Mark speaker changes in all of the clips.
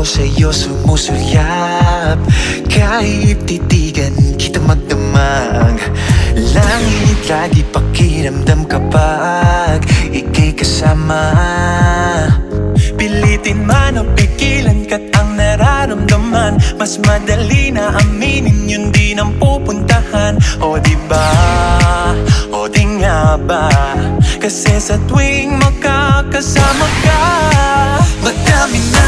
Speaker 1: ako sa'yo sumusulyap. Kahit titigan kita magdamag, langit lagi pakiramdam kapag ika'y kasama. Pilitin man o pigilan ka't ang nararamdaman, mas madali na aminin yun di nang pupuntahan. O diba, o di nga ba, kasi sa tuwing makakasama ka, madami na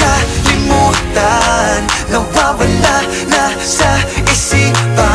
Speaker 1: kakalimutan, nawawala na sa isipan.